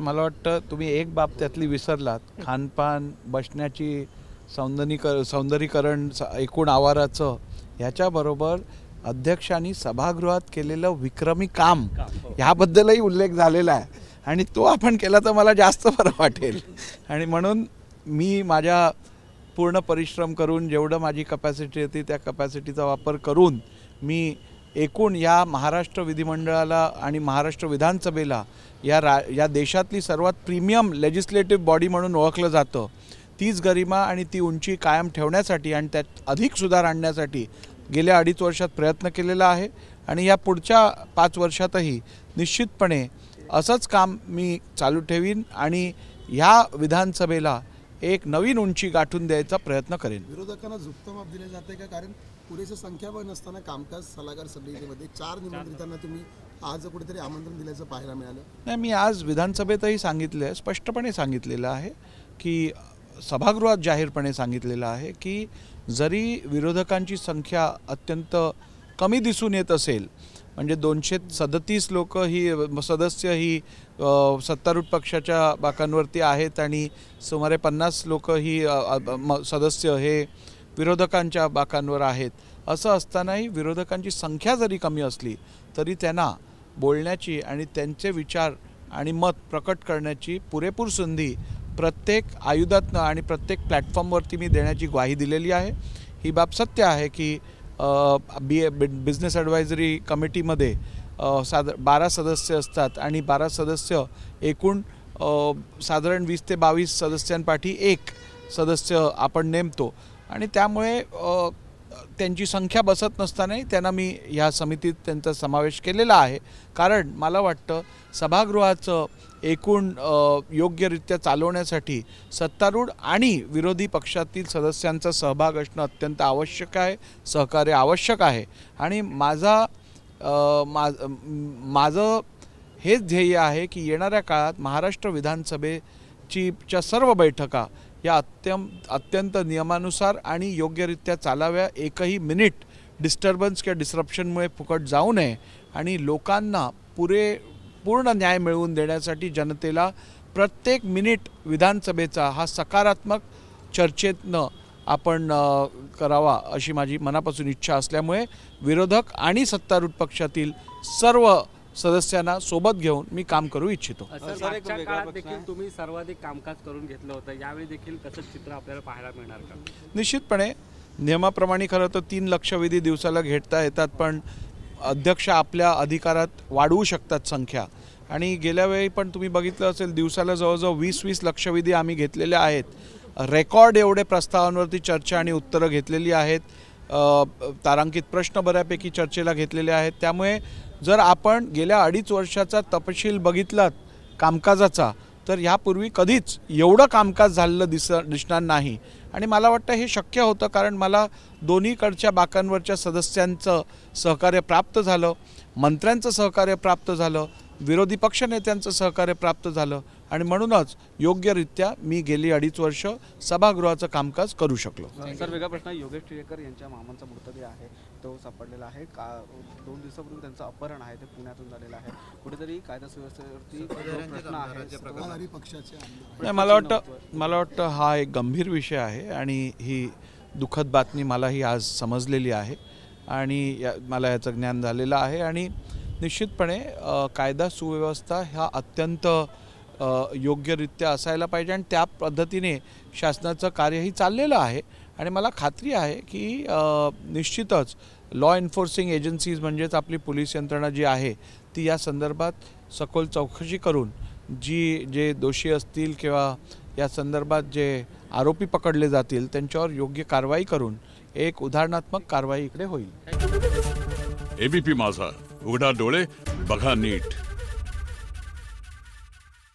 मला वाटतं तुम्ही एक बाब त्यातली विसरलात. खानपान, बसण्याची सौंदर्यीकरण, एकूण आवाराचं, ह्याच्याबरोबर अध्यक्षांनी सभागृहात केलेलं विक्रमी काम ह्याबद्दलही उल्लेख झालेला आहे आणि तो आपण केला तर मला जास्त बरं वाटेल. आणि म्हणून मी माझ्या पूर्ण परिश्रम करून जेवढं माझी कपॅसिटी होती त्या कपॅसिटीचा वापर करून मी एकूण या महाराष्ट्र विधिमंडळाला आणि महाराष्ट्र विधानसभेला या देशातली सर्वात प्रीमियम लेजिस्लेटिव्ह बॉडी म्हणून ओळखलं जातं, तीच गरिमा आणि ती उंची कायम ठेवण्यासाठी आणि त्यात अधिक सुधार आणण्यासाठी गेल्या 2.5 वर्षात प्रयत्न केलेला आहे. आणि या पुढच्या 5 वर्षातही निश्चितपणे असंच काम मी चालू ठेवीन आणि ह्या विधानसभेला एक नवीन उंची गाठून द्यायचा प्रयत्न करेन. विरोधकांना झुकतं माप दिले जाते का? कारण पुरेशी संख्याबळ नसताना कामकाज सल्लागार समितीमध्ये 4 निमंत्रितांना तुम्ही आज कुठेतरी आमंत्रण दिल्याचं पाहायला मिळालं. नाही, मी आज विधानसभेतही सांगितलं आहे, स्पष्टपणे सांगितलेलं आहे की सभागृहात जाहीरपणे सांगितलेलं आहे की जरी विरोधकांची संख्या अत्यंत कमी दिसून येत असेल, म्हणजे 237 लोक ही सदस्य ही सत्तारूढ पक्षाच्या बाकांवरती आहेत आणि सुमारे 50 लोक ही सदस्य हे विरोधकांच्या बाकांवर आहेत. असं असतानाही विरोधकांची संख्या जरी कमी असली तरी त्यांना बोलण्याची आणि त्यांचे विचार आणि मत प्रकट करण्याची पुरेपूर संधी प्रत्येक आयुधातनं आणि प्रत्येक प्लॅटफॉर्मवरती मी देण्याची ग्वाही दिलेली आहे. ही बाब सत्य आहे की बिझनेस ॲडवायझरी कमिटीमध्ये 12 सदस्य असतात आणि 12 सदस्य एकूण साधारण 20 ते 22 सदस्यांपाठी एक सदस्य आपण नेमतो आणि त्यामुळे त्यांची संख्या बसत नसतानाही त्यांना मी ह्या समितीत त्यांचा समावेश केलेला आहे. कारण मला वाटतं सभागृहाचं एकूण योग्यरित्या चालवण्यासाठी सत्तारूढ आणि विरोधी पक्षातील सदस्यांचा सहभाग असणं अत्यंत आवश्यक आहे, सहकार्य आवश्यक आहे. आणि माझं हेच ध्येय आहे की येणाऱ्या काळात महाराष्ट्र विधानसभेच्या सर्व बैठका या अत्यंत नियमानुसार आणि योग्यरित्या चालाव्या. एकही मिनिट डिस्टर्बन्स किंवा डिस्रप्शनमुळे फुकट जाऊ नये आणि लोकांना पूर्ण न्याय मिळवून देण्यासाठी जनतेला प्रत्येक मिनिट विधानसभेचा हा सकारात्मक चर्चेतनं आपण करावा अशी माझी मनापासून इच्छा असल्यामुळे विरोधक आणि सत्तारूढ पक्षातील सर्व सदस्यांना सोबत घेऊन मी काम करू इच्छितो. तुम्ही सर्वाधिक कामकाज करून घेतलं होतं, यावेळी देखील तसंच चित्र आपल्याला पाहायला मिळणार का? निश्चितपणे नियमाप्रमाणे खरं तर 3 लक्षवेधी दिवसाला घेता येतात, पण अध्यक्ष आपल्या अधिकारात वाढवू शकतात संख्या. आणि गेल्या वेळी पण तुम्ही बघितलं असेल दिवसाला जवळजवळ 20 लक्षवेधी आम्ही घेतलेले आहेत. रेकॉर्ड एवढे प्रस्तावांवरती चर्चा आणि उत्तरं घेतलेली आहेत. तारांकित प्रश्न बऱ्यापैकी चर्चेला घेतलेले आहेत. त्यामुळे जर आपण गेल्या 2.5 वर्षाचा तपशील बघितलात कामकाजाचा तर ह्यापूर्वी कधीच एवढं कामकाज झालेलं दिसणार नाही. आणि मला वाटतं हे शक्य होतं कारण मला दोन्हीकडच्या बाकांवरच्या सदस्यांचं सहकार्य प्राप्त झालं, मंत्र्यांचं सहकार्य प्राप्त झालं, विरोधी पक्षनेत्यांचं सहकार्य प्राप्त झालं आणि म्हणूनच योग्यरित्या मी गेली 2.5 वर्ष सभागृहाचं कामकाज करू शकलो. सर, वेगळा प्रश्न, योगेश टिळेकर यांच्या मामांचा मृतदेह आहे तो सापडलेला आहे. 2 दिवसापूर्वी त्यांचं अपहरण आहे, ते पुण्यातून झालेलं आहे. कुठेतरी कायदा सुव्यवस्थेवरती प्रश्न आहे. मला वाटतं हा एक गंभीर विषय आहे आणि ही दुःखद बातमी मलाही आज समजलेली आहे आणि मला याचं ज्ञान झालेलं आहे. आणि निश्चितपणे कायदा सुव्यवस्था ह्या अत्यंत योग्यरित्या असायला पाहिजे आणि त्या पद्धतीने शासनाचं कार्यही चाललेलं आहे. आणि मला खात्री आहे की निश्चितच लॉ एन्फोर्सिंग एजन्सीज म्हणजेच आपली पोलीस यंत्रणा जी आहे ती या संदर्भात सखोल चौकशी करून जे दोषी असतील किंवा या संदर्भात जे आरोपी पकडले जातील त्यांच्यावर योग्य कारवाई करून एक उदाहरणात्मक कारवाई इकडे होईल. एबीपी माझा, उघडा डोळे बघा नीट.